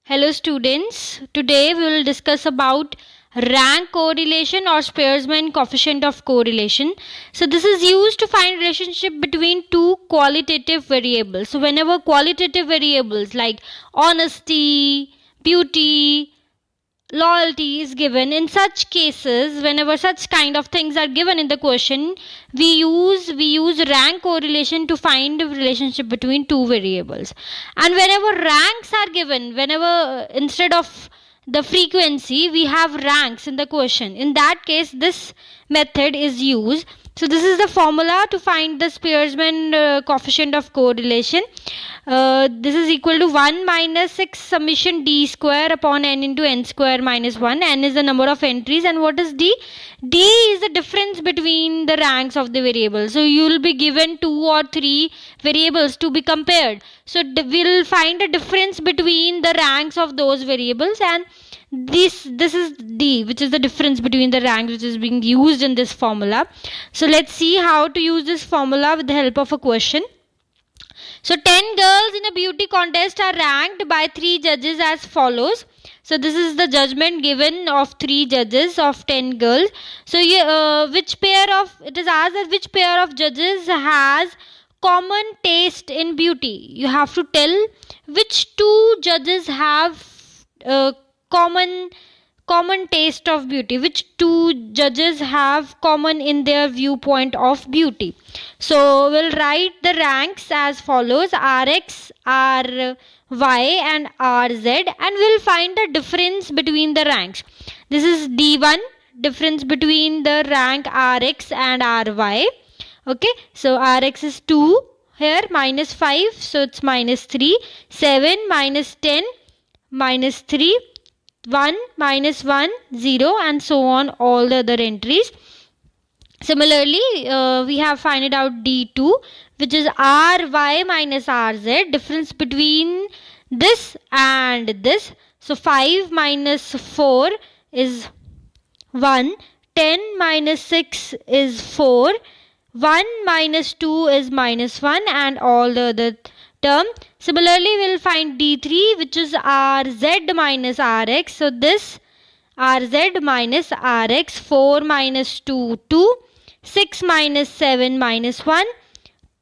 Hello students, today we will discuss about rank correlation or Spearman coefficient of correlation. So this is used to find relationship between two qualitative variables. So whenever qualitative variables like honesty, beauty, loyalty is given, in such cases whenever such kind of things are given in the question, we use rank correlation to find the relationship between two variables. And whenever ranks are given, whenever instead of the frequency we have ranks in the question, in that case this method is used. So this is the formula to find the Spearman coefficient of correlation. This is equal to 1 minus 6 summation d square upon n into n square minus 1. N is the number of entries, and what is d? D is the difference between the ranks of the variables. So you will be given 2 or 3 variables to be compared. So we will find a difference between the ranks of those variables, and this is d, which is the difference between the ranks which is being used in this formula. So let's see how to use this formula with the help of a question. So 10 girls in a beauty contest are ranked by 3 judges as follows. So this is the judgment given of 3 judges of 10 girls. So it is asked that which pair of judges has common taste in beauty. You have to tell which 2 judges have common taste of beauty, which 2 judges have common in their viewpoint of beauty. So we'll write the ranks as follows: Rx, Ry and Rz, and we'll find the difference between the ranks. This is D1, difference between the rank Rx and Ry. Okay, so Rx is 2 here, minus 5, so it's minus 3, 7 minus 10 minus 3, 1 minus 1, 0, and so on, all the other entries. Similarly, we have find it out D2, which is Ry minus Rz, difference between this and this. So 5 minus 4 is 1, 10 minus 6 is 4, 1 minus 2 is minus 1, and all the other term. Similarly, we'll find D3, which is Rz minus Rx. So this Rz minus Rx, 4 minus 2, 2, 6 minus 7 minus 1,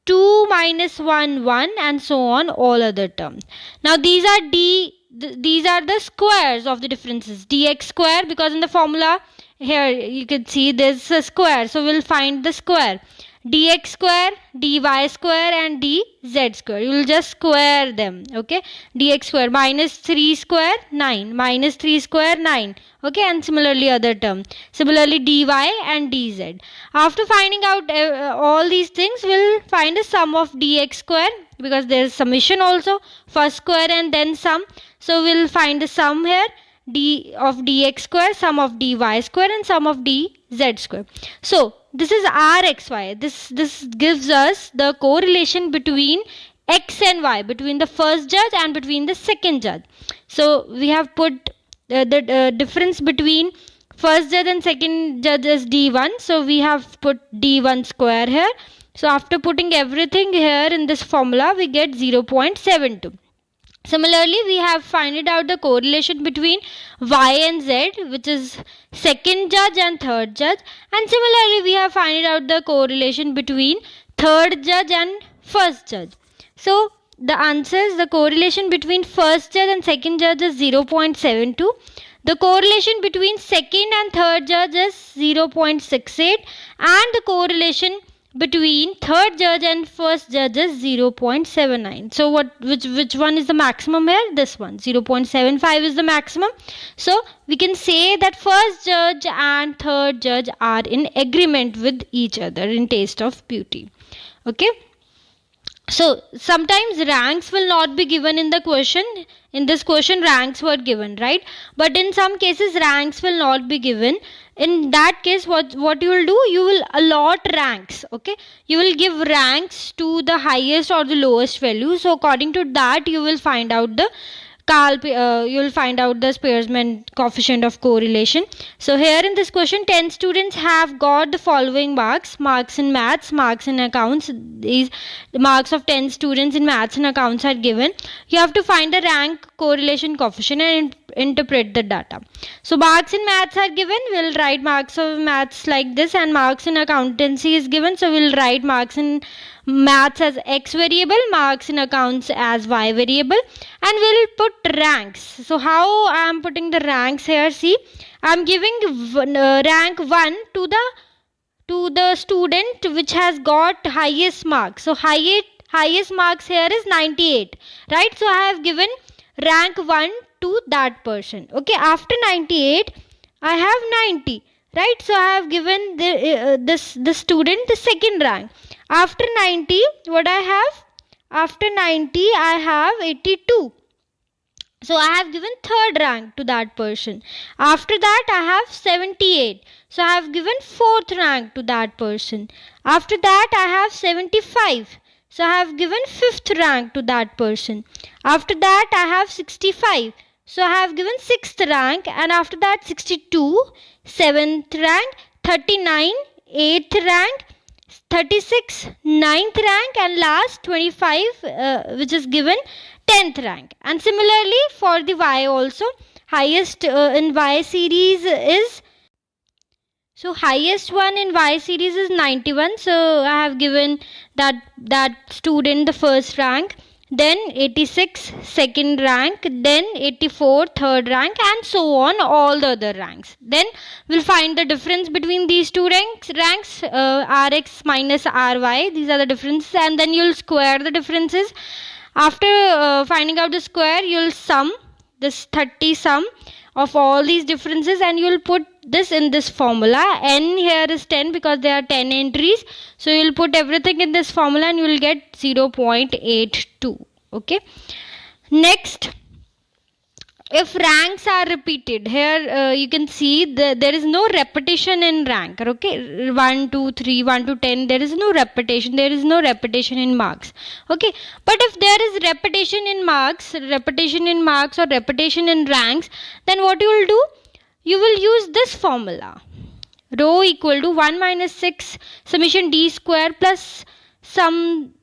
2 minus 1, 1, and so on, all other terms. Now these are the squares of the differences. Dx square, because in the formula here you can see there's a square, so we'll find the square. Dx square, dy square, and dz square. You will just square them. Okay, dx square, minus 3 square 9, minus 3 square 9. Okay, and similarly other term. Similarly dy and dz. After finding out all these things, we'll find the sum of dx square, because there is summation also, first square and then sum. So we'll find the sum here, d of dx square, sum of dy square, and sum of dz square. So this is Rxy. This gives us the correlation between x and y, between the first judge and between the second judge. So we have put the difference between first judge and second judge as d1. So we have put d1 square here. So after putting everything here in this formula, we get 0.72. Similarly, we have find out the correlation between y and z, which is second judge and third judge. And similarly, we have find out the correlation between third judge and first judge. So the answers, the correlation between first judge and second judge is 0.72. The correlation between second and third judge is 0.68, and the correlation between third judge and first judge is 0.79. So which one is the maximum here? This one, 0.75 is the maximum. So we can say that first judge and third judge are in agreement with each other in taste of beauty. Okay. So sometimes ranks will not be given in the question. In this question ranks were given, right? But in some cases ranks will not be given. In that case, what you will do, you will allot ranks. Okay, you will give ranks to the highest or the lowest value. So according to that, you will find out the you'll find out the Spearman coefficient of correlation. So here in this question, 10 students have got the following marks in maths, marks in accounts. These marks of 10 students in maths and accounts are given. You have to find the rank correlation coefficient and interpret the data. So marks in maths are given. We'll write marks of maths like this, and marks in accountancy is given. So we'll write marks in maths as x variable, marks in accounts as y variable, and we'll put ranks. So how I am putting the ranks here? See, I am giving rank 1 to the student which has got highest marks. So highest marks here is 98, right? So I have given rank 1 to that person. Okay, after 98 I have 90, right? So I have given the student the second rank. After 90, what I have? After 90, I have 82. So I have given third rank to that person. After that, I have 78. So I have given fourth rank to that person. After that, I have 75. So I have given fifth rank to that person. After that, I have 65. So I have given sixth rank. And after that, 62, seventh rank, 39, eighth rank, 36, 9th rank, and last 25 which is given 10th rank. And similarly for the Y also, highest in Y series is, so highest one in Y series is 91. So I have given that student the first rank, then 86 second rank, then 84 third rank, and so on, all the other ranks. Then we'll find the difference between these two ranks, Rx minus Ry. These are the differences, and then you'll square the differences. After finding out the square, you'll sum this 30 sum of all these differences, and you'll put this in this formula. N here is 10 because there are 10 entries. So you'll put everything in this formula and you will get 0.82. Okay. Next, if ranks are repeated, here you can see there is no repetition in rank. Okay, 1, 2, 3, 1 to 10, there is no repetition. There is no repetition in marks. Okay, but if there is repetition in marks or repetition in ranks, then what you will do? You will use this formula. Rho equal to 1 minus 6 summation d square plus some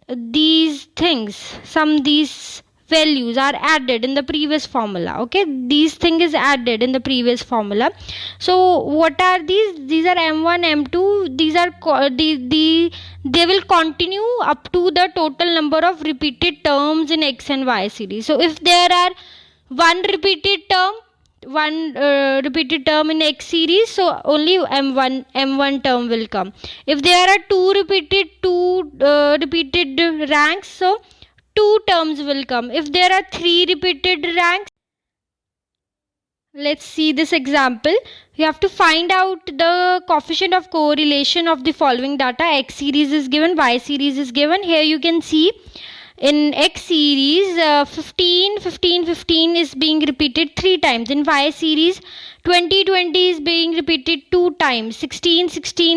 these values are added in the previous formula. Okay, these thing is added in the previous formula. So what are these? These are m1, m2. These are they will continue up to the total number of repeated terms in x and y series. So if there are one repeated term in x series, so only m1 term will come. If there are two repeated ranks, so 2 terms will come. If there are 3 repeated ranks, let's see this example. You have to find out the coefficient of correlation of the following data. X series is given, Y series is given. Here you can see in X series 15 is being repeated 3 times. In Y series 20 is being repeated 2 times. 16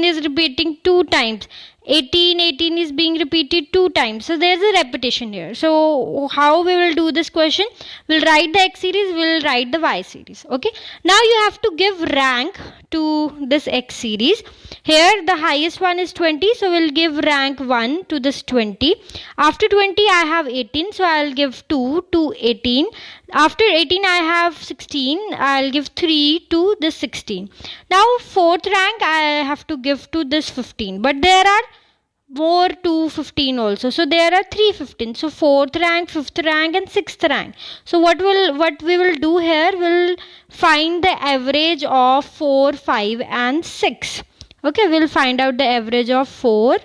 is repeating 2 times. 18 is being repeated 2 times. So there is a repetition here. So how we will do this question? We'll write the X series, we'll write the Y series. Okay. Now you have to give rank to this X series. Here the highest one is 20. So we'll give rank 1 to this 20. After 20 I have 18. So I'll give 2 to 18. After 18 I have 16. I'll give 3 to this 16. Now fourth rank I have to give to this 15. But there are more to 15 also. So there are 3 15. So fourth rank, fifth rank, and sixth rank. So what we will do here, we'll find the average of 4, 5, and 6. Okay, we'll find out the average of 4,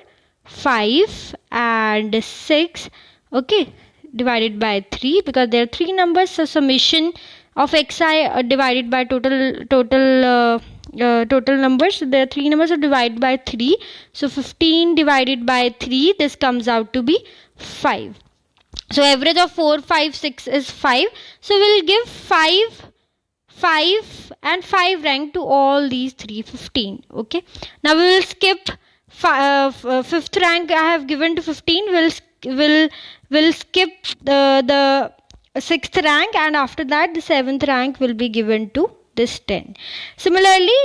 5, and 6. Okay, divided by 3 because there are 3 numbers. So summation of xi divided by total numbers. So there are 3 numbers, so divide by 3. So 15 divided by 3, this comes out to be 5. So average of 4, 5, 6 is 5. So we'll give 5, and 5 rank to all these 15. Okay. Now we will skip fifth rank I have given to 15. We'll skip the 6th rank, and after that the 7th rank will be given to this 10. Similarly,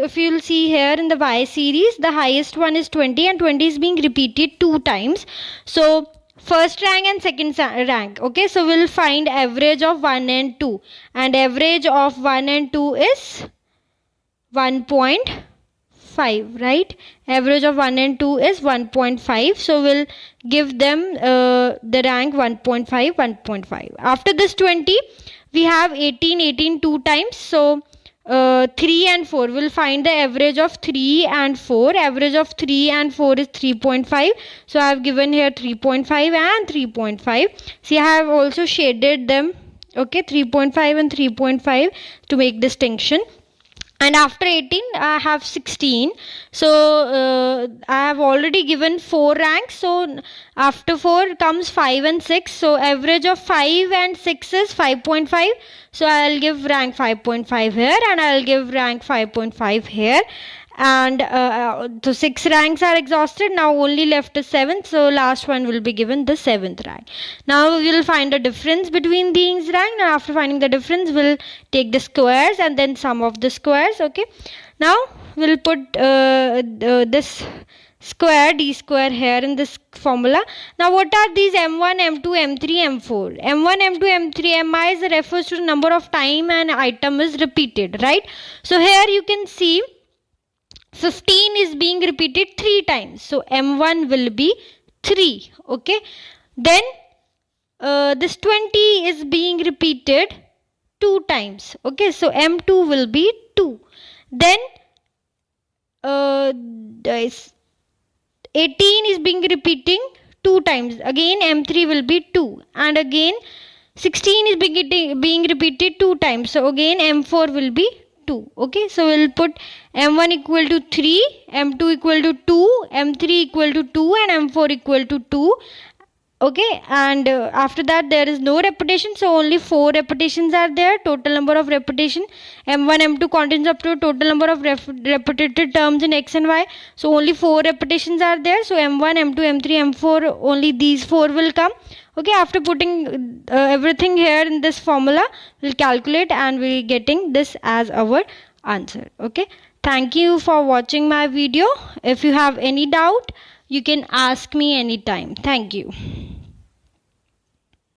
if you'll see here in the Y series, the highest one is 20, and 20 is being repeated 2 times. So first rank and second rank. Okay, so we'll find average of 1 and 2, and average of 1 and 2 is 1.5, right? Average of 1 and 2 is 1.5, so we'll give them the rank 1.5, 1.5. After this 20, we have 18 2 times, so 3 and 4, we'll find the average of 3 and 4. Average of 3 and 4 is 3.5, so I have given here 3.5 and 3.5. see, I have also shaded them, okay, 3.5 and 3.5 to make distinction. And after 18, I have 16. So I have already given 4 ranks. So after 4 comes 5 and 6. So average of 5 and 6 is 5.5. So I'll give rank 5.5 here, and I'll give rank 5.5 here. And so 6 ranks are exhausted. Now only left is 7th. So last one will be given the 7th rank. Now we will find the difference between these ranks. And after finding the difference, we'll take the squares and then sum of the squares. Okay. Now we'll put this square, d square, here in this formula. Now what are these m1, m2, m3, m4? m1, m2, m3, mi refers to the number of time an item is repeated, right? So here you can see 15 is being repeated 3 times. So m1 will be 3. Okay. Then this 20 is being repeated 2 times. Okay. So m2 will be 2. Then 18 is being repeating 2 times. Again m3 will be 2. And again 16 is being repeated 2 times. So again m4 will be 2. Okay, so we'll put m1 equal to 3, m2 equal to 2, m3 equal to 2, and m4 equal to 2. Okay, and after that there is no repetition, so only 4 repetitions are there. Total number of repetition, m1, m2 contains up to a total number of repeated terms in x and y. So only 4 repetitions are there. So m1, m2, m3, m4, only these 4 will come. Okay, after putting everything here in this formula, we'll calculate and we're getting this as our answer. Okay, thank you for watching my video. If you have any doubt, you can ask me anytime. Thank you.